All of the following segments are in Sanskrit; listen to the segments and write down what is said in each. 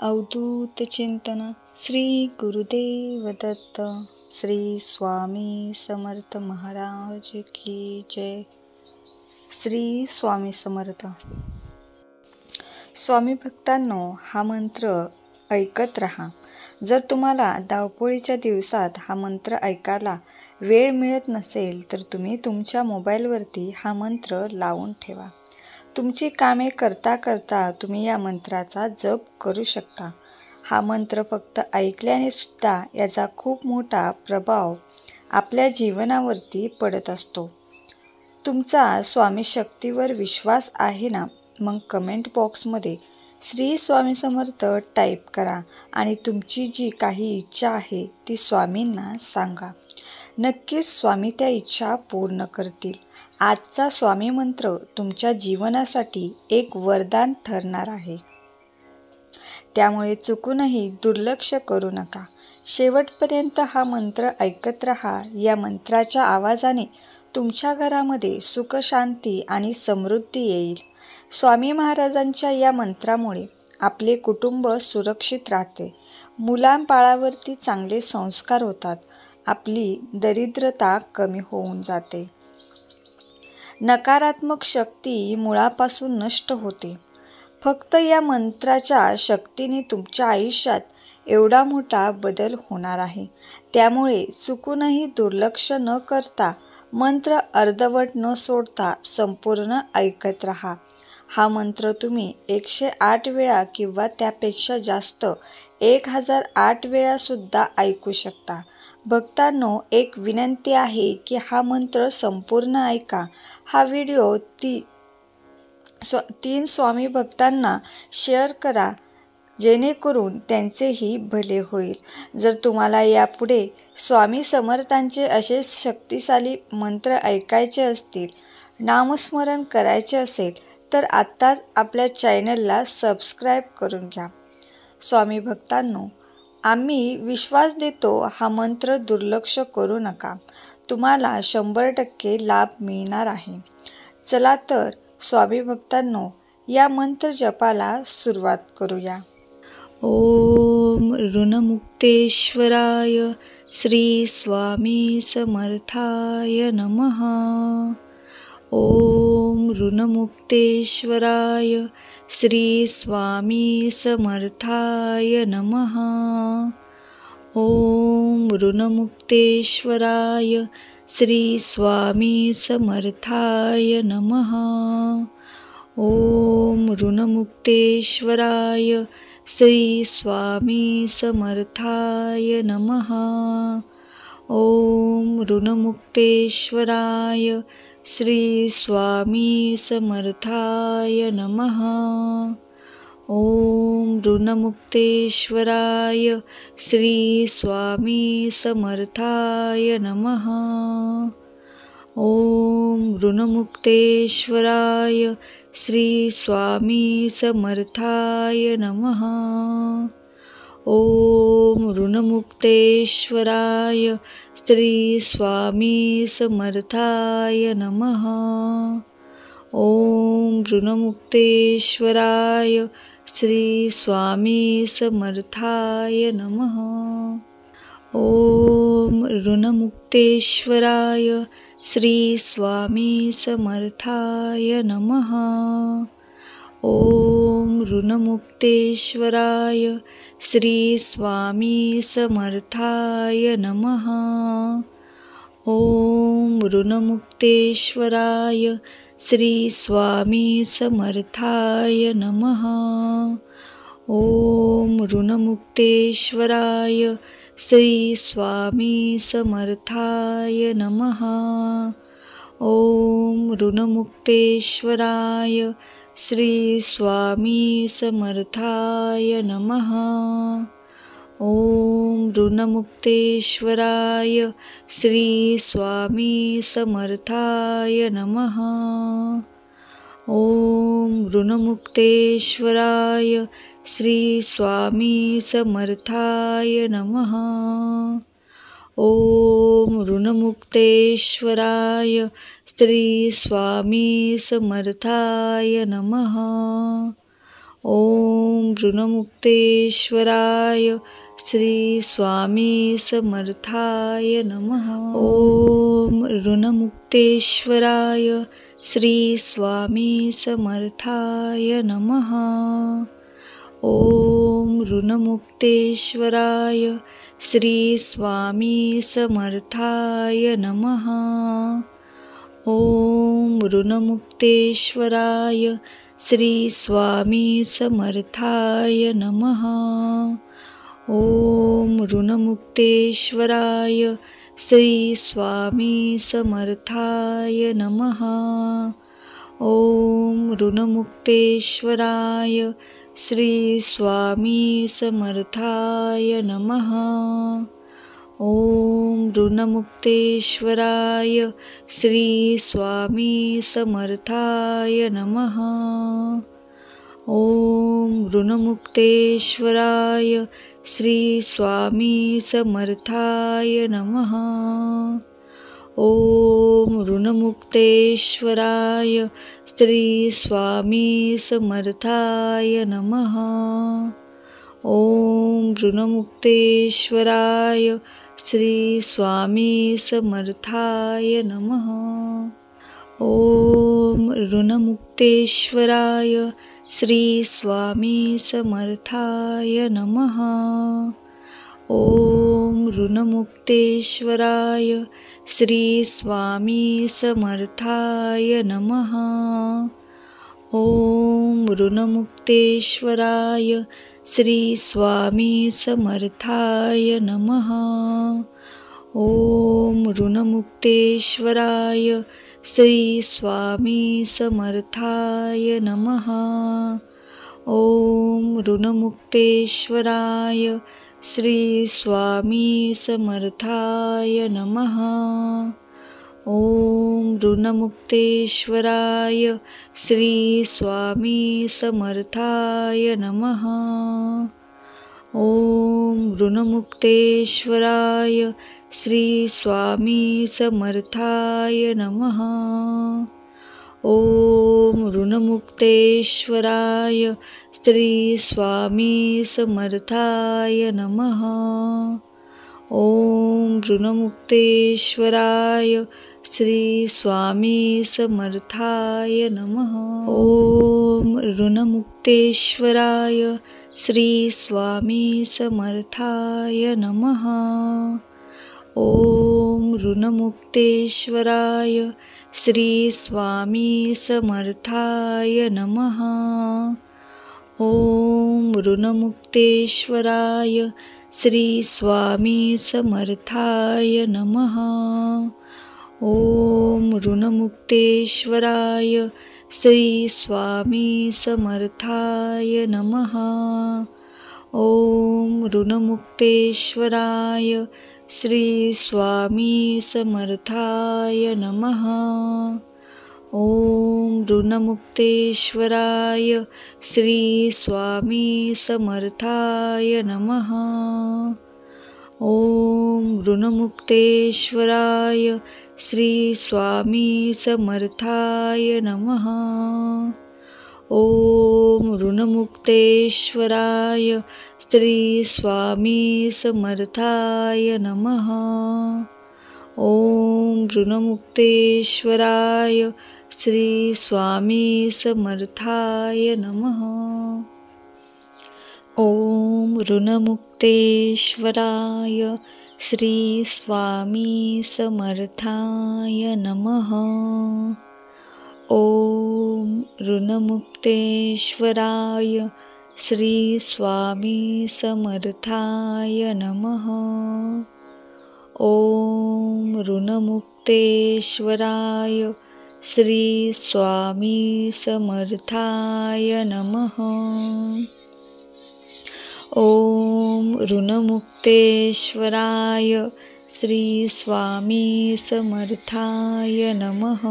अवधूत चिंतन श्री गुरुदेव दत्त श्री स्वामी समर्थ महाराज की जय. श्री स्वामी समर्थ. स्वामी भक्तांनो, हा मंत्र ऐकत रहा. जर तुम्हाला धावपळीच्या दिवसात हा मंत्र ऐकायला वेळ मिळत नसेल तर तुम्ही तुमच्या मोबाईलवरती हा मंत्र लावून ठेवा. तुमची कामे करता करता तुम्ही या मंत्राचा जप करू शकता. हा मंत्र फक्त ऐकल्याने सुद्धा याचा खूप मोठा प्रभाव आपल्या जीवनावरती पडत असतो. तुमचा स्वामी शक्तीवर विश्वास आहे ना? मग कमेंट बॉक्समध्ये श्री स्वामी समर्थ टाईप करा आणि तुमची जी काही इच्छा आहे ती स्वामींना सांगा. नक्कीच स्वामी त्या इच्छा पूर्ण करतील. आजचा स्वामी मंत्र तुमच्या जीवनासाठी एक वरदान ठरणार आहे. त्यामुळे चुकूनही दुर्लक्ष करू नका. शेवटपर्यंत हा मंत्र ऐकत रहा. या मंत्राच्या आवाजाने तुमच्या घरामध्ये सुख, शांती आणि समृद्धी येईल. स्वामी महाराजांच्या या मंत्रामुळे आपले कुटुंब सुरक्षित राहते. मुलांबाळावरती चांगले संस्कार होतात. आपली दरिद्रता कमी होऊन जाते. नकारात्मक शक्ती मुळापासून नष्ट होते. फक्त या मंत्राच्या शक्तीने तुमच्या आयुष्यात एवढा मोठा बदल होणार आहे. त्यामुळे चुकूनही दुर्लक्ष न करता मंत्र अर्धवट न सोडता संपूर्ण ऐकत रहा. हा मंत्र तुम्ही 108 वेळा किंवा त्यापेक्षा जास्त 1008 वेळा सुद्धा ऐकू शकता. भक्तांनो, एक विनंती आहे की हा मंत्र संपूर्ण ऐका. हा व्हिडिओ 3 स्वामी भक्तांना शेअर करा जेणेकरून त्यांचेही भले होईल. जर तुम्हाला यापुढे स्वामी समर्थांचे असे शक्तिशाली मंत्र ऐकायचे असतील, नामस्मरण करायचे असेल तर आत्ताच आपल्या चॅनलला सबस्क्राईब करून घ्या. स्वामी भक्तांनो, आम्ही विश्वास देतो हा मंत्र दुर्लक्ष करू नका. तुम्हाला 100% लाभ मिळणार आहे. चला तर स्वामी भक्तांनो, या मंत्र जपाला सुरुवात करूया. ओम ऋणमुक्तेश्वराय श्री स्वामी समर्थाय नमः. ओम ऋणमुक्तेश्वराय श्री स्वामी समर्थाय नमः. ओम ऋणमुक्तेश्वराय श्री स्वामी समर्थाय नमः. ओम ऋणमुक्तेश्वराय श्री स्वामी समर्थाय नमः. ओम ऋणमुक्तेश्वराय श्री स्वामी समर्थाय नमः. ओम ऋणमुक्तेश्वराय श्री स्वामी समर्थाय नमः. ओम ऋणमुक्तेश्वराय श्री स्वामी समर्थाय नमः. ओम ऋणमुक्तेश्वराय श्री स्वामी समर्थाय नमः. ओम ऋणमुक्तेश्वराय श्री स्वामी समर्थाय नमः. ओम ऋणमुक्तेश्वराय श्री स्वामी समर्थाय नमः. ओम ऋणमुक्तेश्वराय श्री स्वामी समर्थाय नमः. ओम ऋणमुक्तेश्वराय श्री स्वामी समर्थाय नमः. ओम ऋणमुक्तेश्वराय श्री स्वामी समर्थाय नमः. ओम ऋणमुक्तेश्वराय श्री स्वामी समर्थाय नमः. ओम ऋणमुक्तेश्वराय श्री स्वामी समर्थाय नमः. ओम ऋणमुक्तेश्वराय श्री स्वामी समर्थाय नमः. ओम ऋणमुक्तेश्वराय श्री स्वामी समर्थाय नमः. ओम ऋणमुक्तेश्वराय श्री स्वामी समर्थाय नमः. ओम ऋणमुक्तेश्वराय श्री स्वामी समर्थाय नमः. ओम ऋणमुक्तेश्वराय श्री स्वामी समर्थाय नमः. ओम ऋणमुक्तेश्वराय श्री स्वामी समर्थाय नमः. ओम ऋणमुक्तेश्वराय श्री स्वामी समर्थाय नमः. ओम ऋणमुक्तेश्वराय श्री स्वामी समर्थाय नमः. ओम ऋणमुक्तेश्वराय श्री स्वामी समर्थाय नमः. ओम ऋणमुक्तेश्वराय श्री स्वामी समर्थाय नमः. ओम ऋणमुक्तेश्वराय श्री स्वामी समर्थाय नमः. ओम ऋणमुक्तेश्वराय श्री स्वामी समर्थाय नमः. ओम ऋणमुक्तेश्वराय श्री स्वामी समर्थाय नमः. ओम ऋणमुक्तेश्वराय श्री स्वामी समर्थाय नमः. ओम ऋणमुक्तेश्वराय श्री स्वामी समर्थाय नमः. ओम ऋणमुक्तेश्वराय श्री स्वामी समर्थाय नमः. ओम ऋणमुक्तेश्वराय श्री स्वामी समर्थाय नमः. ओम ऋणमुक्तेश्वराय श्री स्वामी समर्थाय नमः. ओम ऋणमुक्तेश्वराय श्री स्वामी समर्थाय नमः. ओम ऋणमुक्तेश्वराय श्री स्वामी समर्थाय नमः. ओम ऋणमुक्तेश्वराय श्री स्वामी समर्थाय नमः. ओम ऋणमुक्तेश्वराय श्री स्वामी समर्थाय नमः. ओम ऋणमुक्तेश्वराय श्री स्वामी समर्थाय नमः. ओम ऋणमुक्तेश्वराय श्री स्वामी समर्थाय नमः. ओम ऋणमुक्तेश्वराय श्री स्वामी समर्थाय नमः. ओम ऋणमुक्तेश्वराय श्री स्वामी समर्थाय नमः. ओम ऋणमुक्तेश्वराय श्री स्वामी समर्थाय नमः. ओम ऋणमुक्तेश्वराय श्री स्वामी समर्थाय नमः. ओम ऋणमुक्तेश्वराय श्री स्वामी समर्थाय नमः. ओम ऋणमुक्तेश्वराय श्री स्वामी समर्थाय नमः. ओम ऋणमुक्तेश्वराय श्री स्वामी समर्थाय नमः. ओम ऋणमुक्तेश्वराय श्री स्वामी समर्थाय नमः. ओम ऋणमुक्तेश्वराय श्री स्वामी समर्थाय नमः. ओम ऋणमुक्तेश्वराय श्री स्वामी समर्थाय नमः.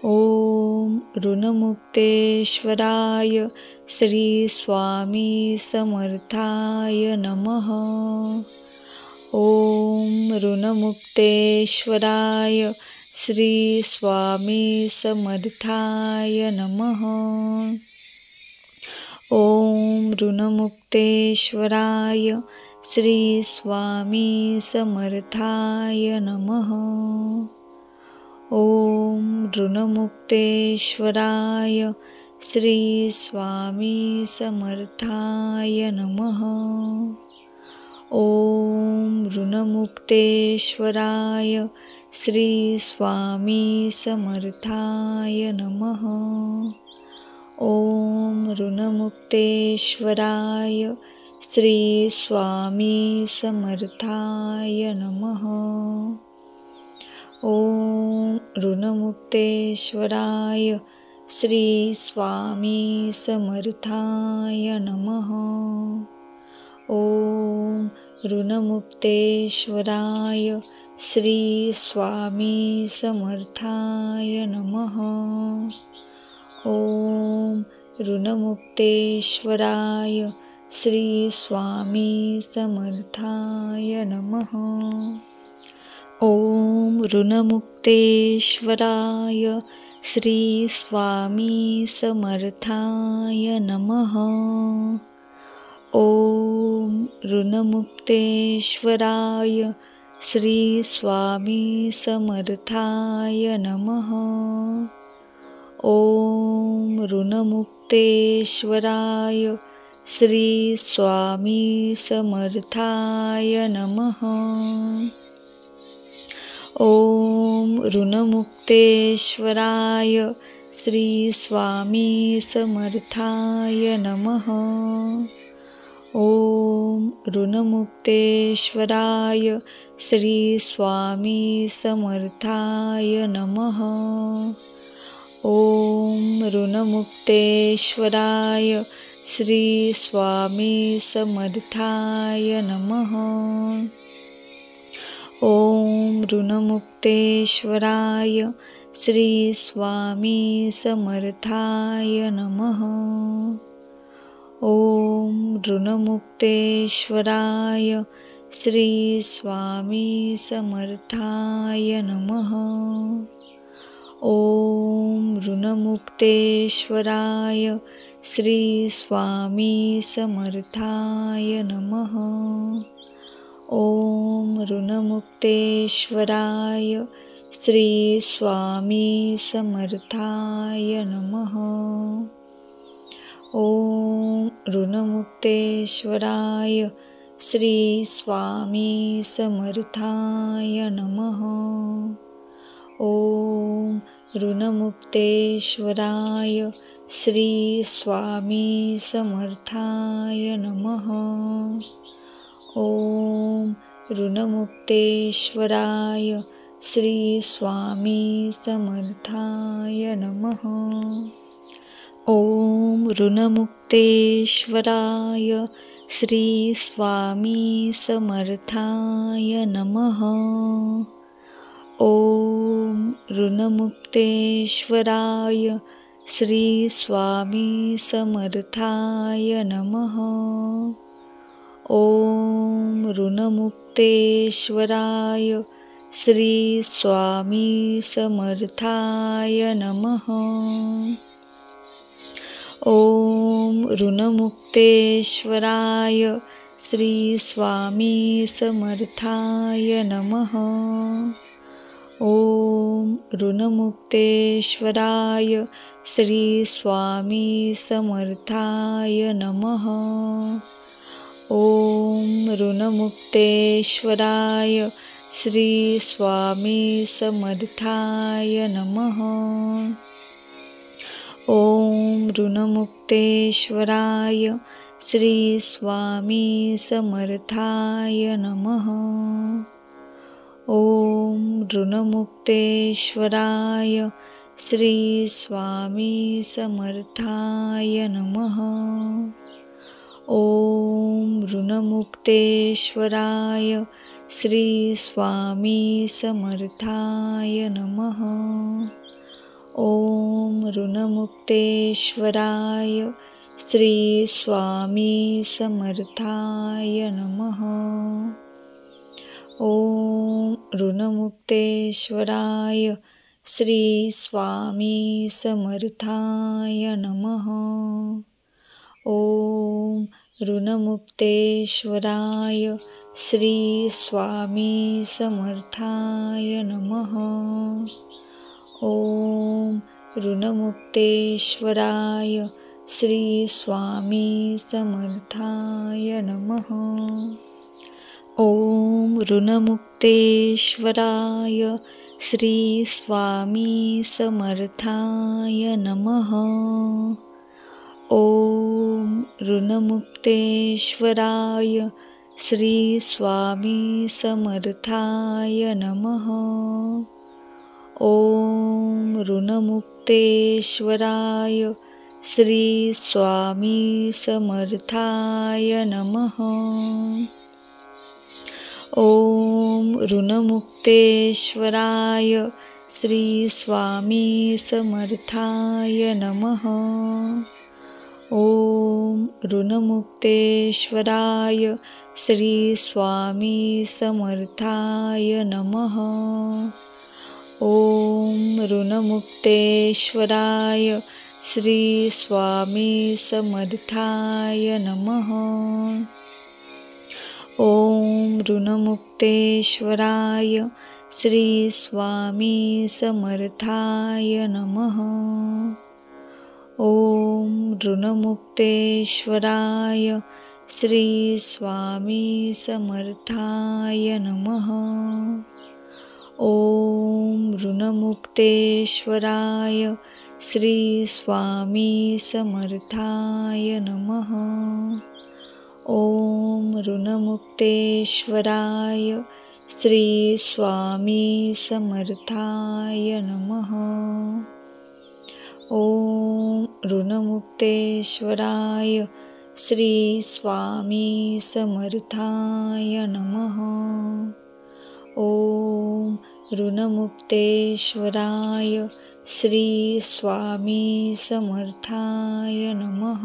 ओम ऋणमुक्तेश्वराय श्री स्वामी समर्थाय नमः. ओम ऋणमुक्तेश्वराय श्री स्वामी समर्थाय नमः. ओम ऋणमुक्तेश्वराय श्री स्वामी समर्थाय नमः। ओम ऋणमुक्तेश्वराय श्री स्वामी समर्थाय नमः। ओम ऋणमुक्तेश्वराय श्री स्वामी समर्थाय नमः। ओम ऋणमुक्तेश्वराय श्री स्वामी समर्थाय नमः। ओम ऋणमुक्तेश्वराय श्री स्वामी समर्थाय नमः। ओम ऋणमुक्तेश्वराय श्री स्वामी समर्थाय नमः। ओम ऋणमुक्तेश्वराय श्री स्वामी समर्थाय नमः। ओम ऋणमुक्तेश्वराय श्री स्वामी समर्थाय नमः। ओम ऋणमुक्तेश्वराय श्री स्वामी समर्थाय नमः। ओम ऋणमुक्तेश्वराय श्री स्वामी समर्थाय नमः। ओम ऋणमुक्तेश्वराय श्री स्वामी समर्थाय नमः। ओम ऋणमुक्तेश्वराय श्री स्वामी समर्थाय नमः। ओम ऋणमुक्तेश्वराय श्री स्वामी समर्थाय नमः। ओम ऋणमुक्तेश्वराय श्री स्वामी समर्थाय नमः। ओम ऋणमुक्तेश्वराय श्री स्वामी समर्थाय नमः। ओम ऋणमुक्तेश्वराय श्री स्वामी समर्थाय नमः। ओम ऋणमुक्तेश्वराय श्री स्वामी समर्थाय नमः। ओम ऋणमुक्तेश्वराय श्री स्वामी समर्थाय नमः। ओम ऋणमुक्तेश्वराय श्री स्वामी समर्थाय नमः। ओम ऋणमुक्तेश्वराय श्री स्वामी समर्थाय नमः। ओम ऋणमुक्तेश्वराय श्री स्वामी समर्थाय नमः। ओम ऋणमुक्तेश्वराय श्री स्वामी समर्थाय नमः। ओम ऋणमुक्तेश्वराय श्री स्वामी समर्थाय नमः। ओम ऋणमुक्तेश्वराय श्री स्वामी समर्थाय नमः। ओम ऋणमुक्तेश्वराय श्री स्वामी समर्थाय नमः। ओम ऋणमुक्तेश्वराय श्री स्वामी समर्थाय नमः। ओम ऋणमुक्तेश्वराय श्री स्वामी समर्थाय नमः। ओम ऋणमुक्तेश्वराय श्री स्वामी समर्थाय नमः। ओम ऋणमुक्तेश्वराय श्री स्वामी समर्थाय नमः। ओम ऋणमुक्तेश्वराय श्री स्वामी समर्थाय नमः। ओम ऋणमुक्तेश्वराय श्री स्वामी समर्थाय नमः। ओम ऋणमुक्तेश्वराय श्री स्वामी समर्थाय नमः। ओम ऋणमुक्तेश्वराय श्री स्वामी समर्थाय नमः। ओम ऋणमुक्तेश्वराय श्री स्वामी समर्थाय नमः। ओम ऋणमुक्तेश्वराय श्री स्वामी समर्थाय नमः। ओम ऋणमुक्तेश्वराय श्री स्वामी समर्थाय नमः। ओम ऋणमुक्तेश्वराय श्री स्वामी समर्थाय नमः। ओम ऋणमुक्तेश्वराय श्री स्वामी समर्थाय नमः। ओम ऋणमुक्तेश्वराय श्री स्वामी समर्थाय नमः। ओम ऋणमुक्तेश्वराय श्री स्वामी समर्थाय नमः। ओम ऋणमुक्तेश्वराय श्री स्वामी समर्थाय नमः। ओम ऋणमुक्तेश्वराय श्री स्वामी समर्थाय नमः। ओम ऋणमुक्तेश्वराय श्री स्वामी समर्थाय नमः। ओम ऋणमुक्तेश्वराय श्री स्वामी समर्थाय नमः। ओम ऋणमुक्तेश्वराय श्री स्वामी समर्थाय नमः।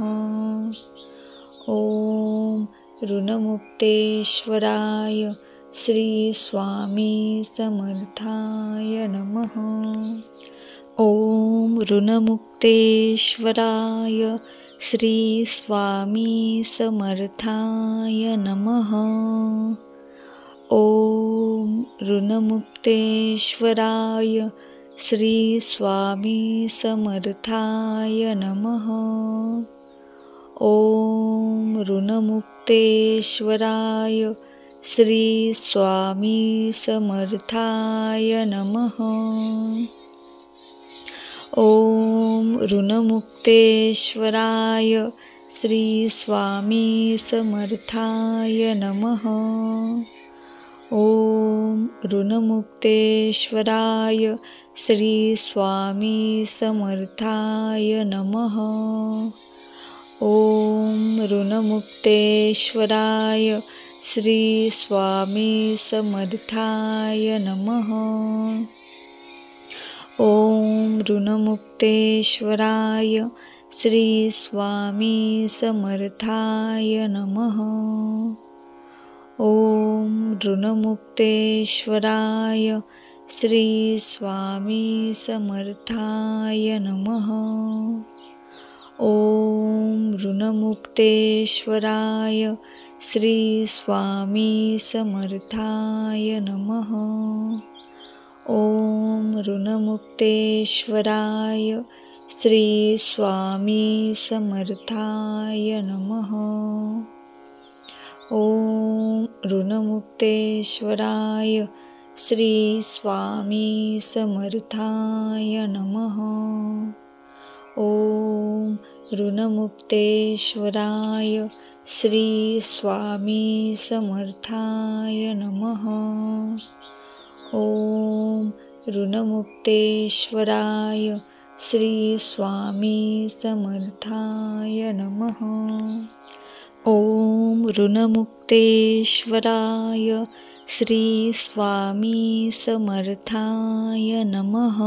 ओम ऋणमुक्तेश्वराय श्री स्वामी समर्थाय नमः। ओम ऋणमुक्तेश्वराय श्री स्वामी समर्थाय नमः। ओम ऋणमुक्तेश्वराय श्री स्वामी समर्थाय नमः। ओम ऋणमुक्तेश्वराय श्री स्वामी समर्थाय नमः। ओम ऋणमुक्तेश्वराय श्री स्वामी समर्थाय नमः। ओम ऋणमुक्तेश्वराय श्री स्वामी समर्थाय नमः। ओम ऋणमुक्तेश्वराय श्री स्वामी समर्थाय नमः। ओम ऋणमुक्तेश्वराय श्री स्वामी समर्थाय नमः। ओम ऋणमुक्तेश्वराय श्री स्वामी समर्थाय नमः। ओम ऋणमुक्तेश्वराय श्री स्वामी समर्थाय नमः। ओम ऋणमुक्तेश्वराय श्री स्वामी समर्थाय नमः। ओम ऋणमुक्तेश्वराय श्री स्वामी समर्थाय नमः। ओम ऋणमुक्तेश्वराय श्री स्वामी समर्थाय नमः। ओम ऋणमुक्तेश्वराय श्री स्वामी समर्थाय नमः। ओम ऋणमुक्तेश्वराय श्री स्वामी समर्थाय नमः।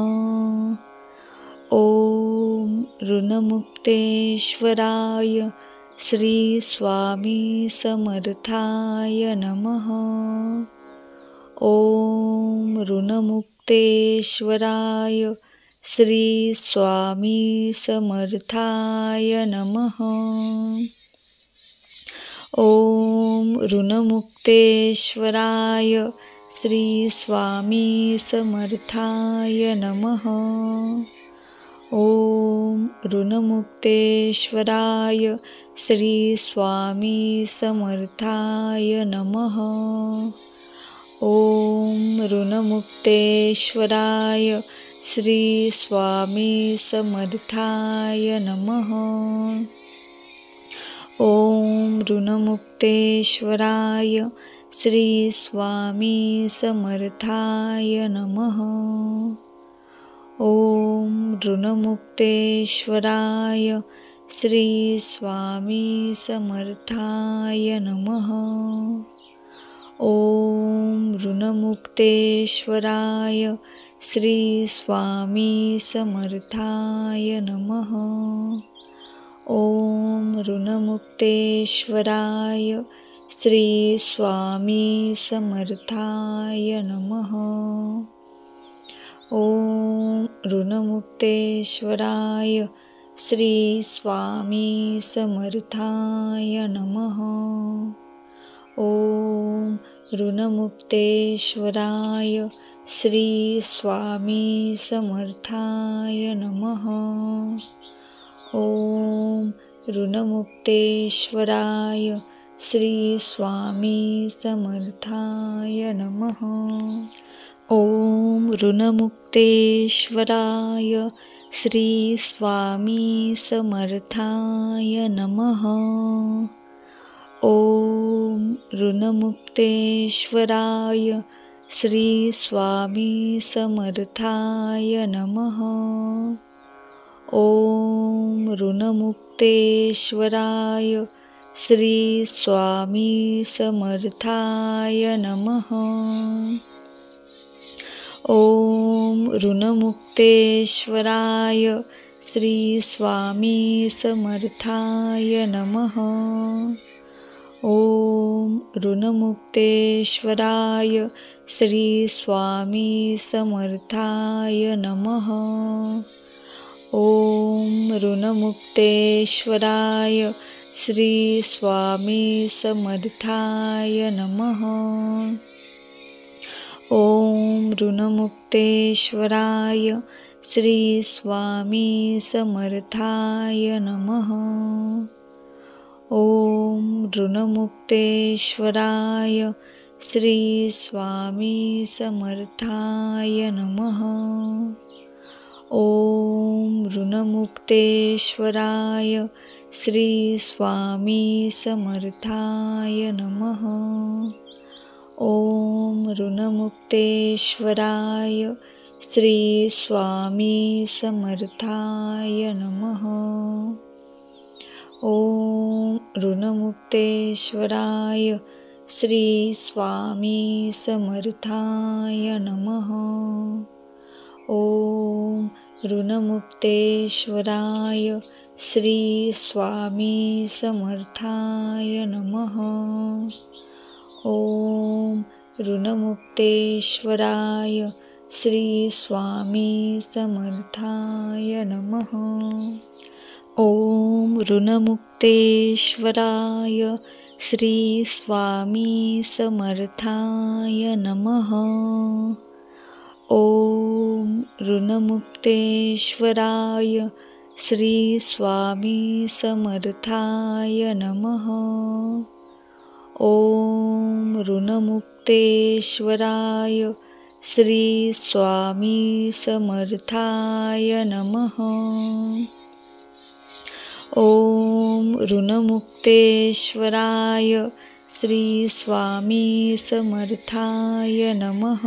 ओम ऋणमुक्तेश्वराय श्री स्वामी समर्थाय नमः। ओम ऋणमुक्तेश्वराय श्री स्वामी समर्थाय नमः। ओम ऋणमुक्तेश्वराय श्री स्वामी समर्थाय नमः। ओम ऋणमुक्तेश्वराय श्री स्वामी समर्थाय नमः। ओम ऋणमुक्तेश्वराय श्री स्वामी समर्थाय नमः। ओम ऋणमुक्तेश्वराय श्री स्वामी समर्थाय नमः। ओम ऋणमुक्तेश्वराय श्री स्वामी समर्थाय नमः। ओम ऋणमुक्तेश्वराय श्री स्वामी समर्थाय नमः। ओम ऋणमुक्तेश्वराय श्री स्वामी समर्थाय नमः। ओम ऋणमुक्तेश्वराय श्री स्वामी समर्थाय नमः। ओम ऋणमुक्तेश्वराय श्री स्वामी समर्थाय नमः। ओम ऋणमुक्तेश्वराय श्री स्वामी समर्थाय नमः। ओम ऋणमुक्तेश्वराय श्री स्वामी समर्थाय नमः। ओम ऋणमुक्तेश्वराय श्री स्वामी समर्थाय नमः। ओम ऋणमुक्तेश्वराय श्री स्वामी समर्थाय नमः। ओम ऋणमुक्तेश्वराय श्री स्वामी समर्थाय नमः। ओम ऋणमुक्तेश्वराय श्री स्वामी समर्थाय नमः। ओम ऋणमुक्तेश्वराय श्री स्वामी समर्थाय नमः। ओम ऋणमुक्तेश्वराय श्री स्वामी समर्थाय नमः। ओम ऋणमुक्तेश्वराय श्री स्वामी समर्थाय नमः। ओम ऋणमुक्तेश्वराय श्री स्वामी समर्थाय नमः। ओम ऋणमुक्तेश्वराय श्री स्वामी समर्थाय नमः। ओम ऋणमुक्तेश्वराय श्री स्वामी समर्थाय नमः। ओम ऋणमुक्तेश्वराय श्री स्वामी समर्थाय नमः। ओम ऋणमुक्तेश्वराय श्री स्वामी समर्थाय नमः। ओम ऋणमुक्तेश्वराय श्री स्वामी समर्थाय नमः। ओम ऋणमुक्तेश्वराय श्री स्वामी समर्थाय नमः। ओम ऋणमुक्तेश्वराय श्री स्वामी समर्थाय नमः। ओम ऋणमुक्तेश्वराय श्री स्वामी समर्थाय नमः।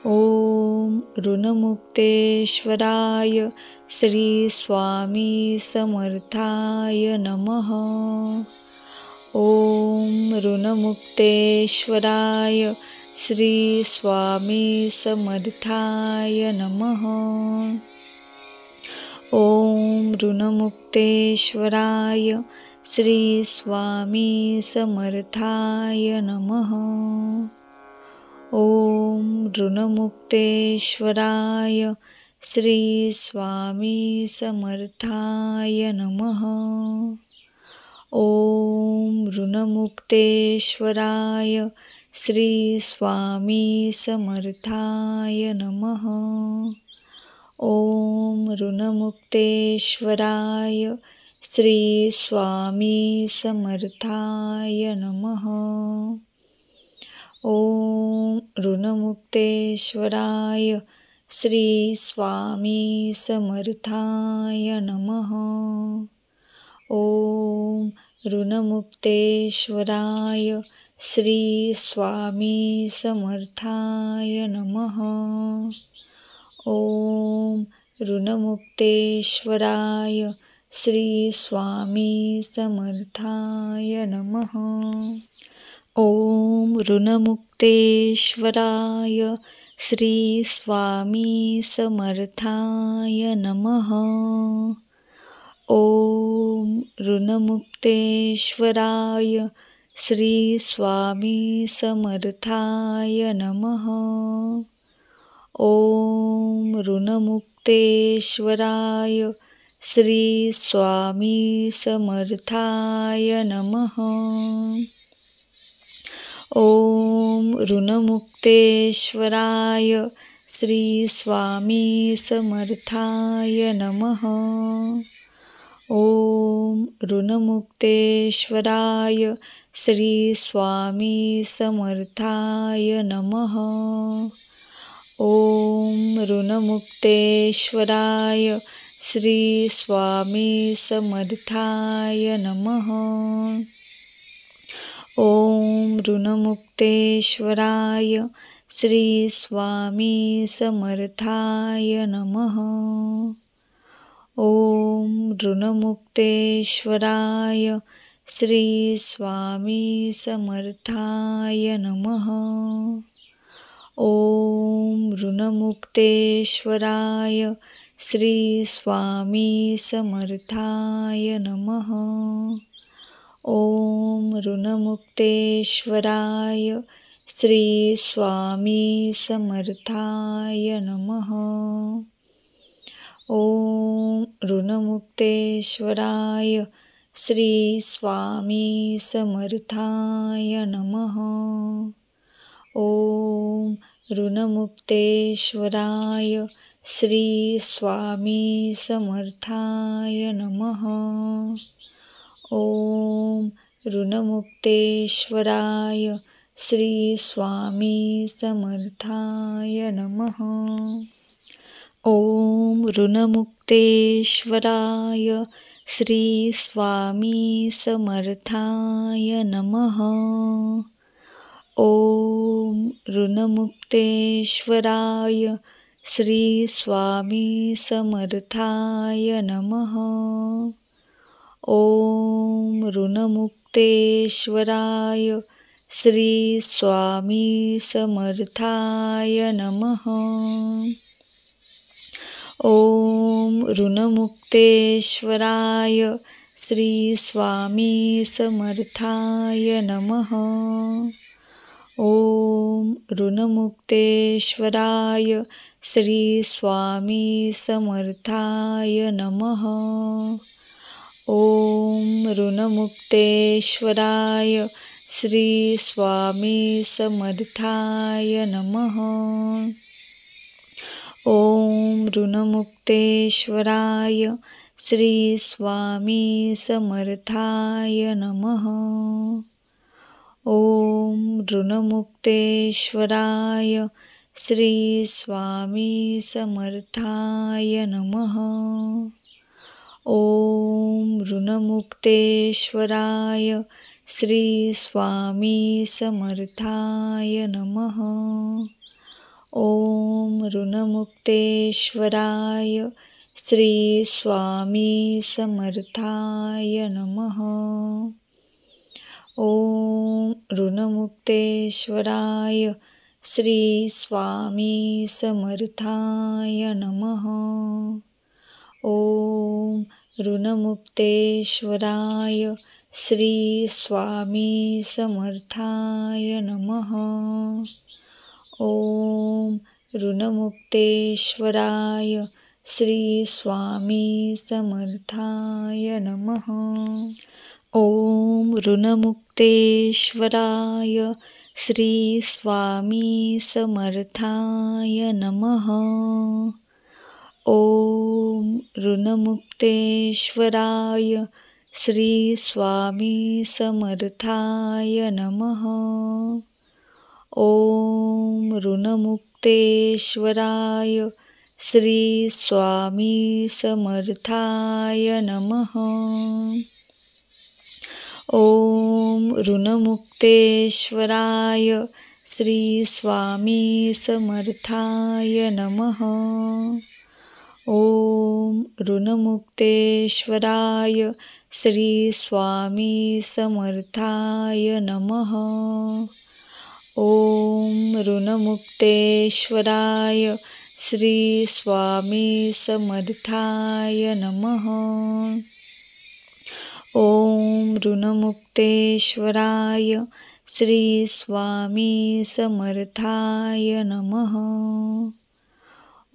ओम ऋणमुक्तेश्वराय श्री स्वामी समर्थाय नमः। ओम ऋणमुक्तेश्वराय श्री स्वामी समर्थाय नमः। ओम ऋणमुक्तेश्वराय श्री स्वामी समर्थाय नमः। ओम ऋणमुक्तेश्वराय श्री स्वामी समर्थाय नमः. ओम ऋणमुक्तेश्वराय श्री स्वामी समर्थाय नमः. ओम ऋणमुक्तेश्वराय श्री स्वामी समर्थाय नमः. ओम ऋणमुक्तेश्वराय श्री स्वामी समर्थाय नमः. ओम ऋणमुक्तेश्वराय श्री स्वामी समर्थाय नमः. ओम ऋणमुक्तेश्वराय श्री स्वामी समर्थाय नमः. ओम ऋणमुक्तेश्वराय श्री स्वामी समर्थाय नमः. ओम ऋणमुक्तेश्वराय श्री स्वामी समर्थाय नमः. ओम ऋणमुक्तेश्वराय श्री स्वामी समर्थाय नमः. ओम ऋणमुक्तेश्वराय श्री स्वामी समर्थाय नमः. ओम ऋणमुक्तेश्वराय श्री स्वामी समर्थाय नमः. ओम ऋणमुक्तेश्वराय श्री स्वामी समर्थाय नमः. ओम ऋणमुक्तेश्वराय श्री स्वामी समर्थाय नमः. ओम ऋणमुक्तेश्वराय श्री स्वामी समर्थाय नमः. ओम ऋणमुक्तेश्वराय श्री स्वामी समर्थाय नमः. ओम ऋणमुक्तेश्वराय श्री स्वामी समर्थाय नमः. ओम ऋणमुक्तेश्वराय श्री स्वामी समर्थाय नमः. ओम ऋणमुक्तेश्वराय श्री स्वामी समर्थाय नमः. ओम ऋणमुक्तेश्वराय श्री स्वामी समर्थाय नमः. ओम ऋणमुक्तेश्वराय श्री स्वामी समर्थाय नमः. ओम ऋणमुक्तेश्वराय श्री स्वामी समर्थाय नमः. ओम ऋणमुक्तेश्वराय श्री स्वामी समर्थाय नमः. ओम ऋणमुक्तेश्वराय श्री स्वामी समर्थाय नमः. ओम ऋणमुक्तेश्वराय श्री स्वामी समर्थाय नमः. ओम ऋणमुक्तेश्वराय श्री स्वामी समर्थाय नमः. ओम ऋणमुक्तेश्वराय श्री स्वामी समर्थाय नमः. ओम ऋणमुक्तेश्वराय श्री स्वामी समर्थाय नमः. ओम ऋणमुक्तेश्वराय श्री स्वामी समर्थाय नमः. ओम ऋणमुक्तेश्वराय श्री स्वामी समर्थाय नमः. ओम ऋणमुक्तेश्वराय श्री स्वामी समर्थाय नमः. ओम ऋणमुक्तेश्वराय श्री स्वामी समर्थाय नमः. ओम ऋणमुक्तेश्वराय श्री स्वामी समर्थाय नमः. ओम ऋणमुक्तेश्वराय श्री स्वामी समर्थाय नमः. ओम ऋणमुक्तेश्वराय श्री स्वामी समर्थाय नमः. ओम ऋणमुक्तेश्वराय श्री स्वामी समर्थाय नमः. ओम ऋणमुक्तेश्वराय श्री स्वामी समर्थाय नमः. ओम ऋणमुक्तेश्वराय श्री स्वामी समर्थाय नमः. ओम ऋणमुक्तेश्वराय श्री स्वामी समर्थाय नमः. ओम ऋणमुक्तेश्वराय श्री स्वामी समर्थाय नमः.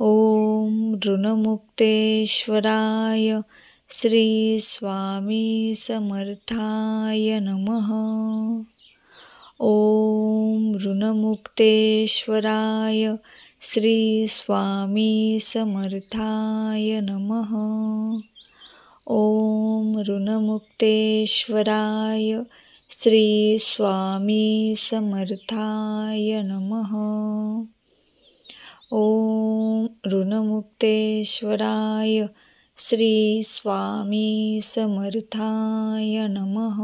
ओम ऋणमुक्तेश्वराय श्री स्वामी समर्थाय नमः. ओम ऋणमुक्तेश्वराय श्री स्वामी समर्थाय नमः. ओम ऋणमुक्तेश्वराय श्री स्वामी समर्थाय नमः. ओम ऋणमुक्तेश्वराय श्री स्वामी समर्थाय नमः.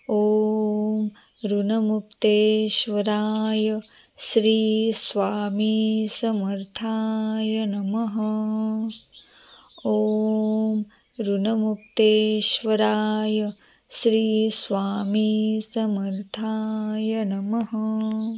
ओम ऋणमुक्तेश्वराय श्री स्वामी समर्थाय नमः. ओम ऋणमुक्तेश्वराय श्री स्वामी समर्थाय नमः.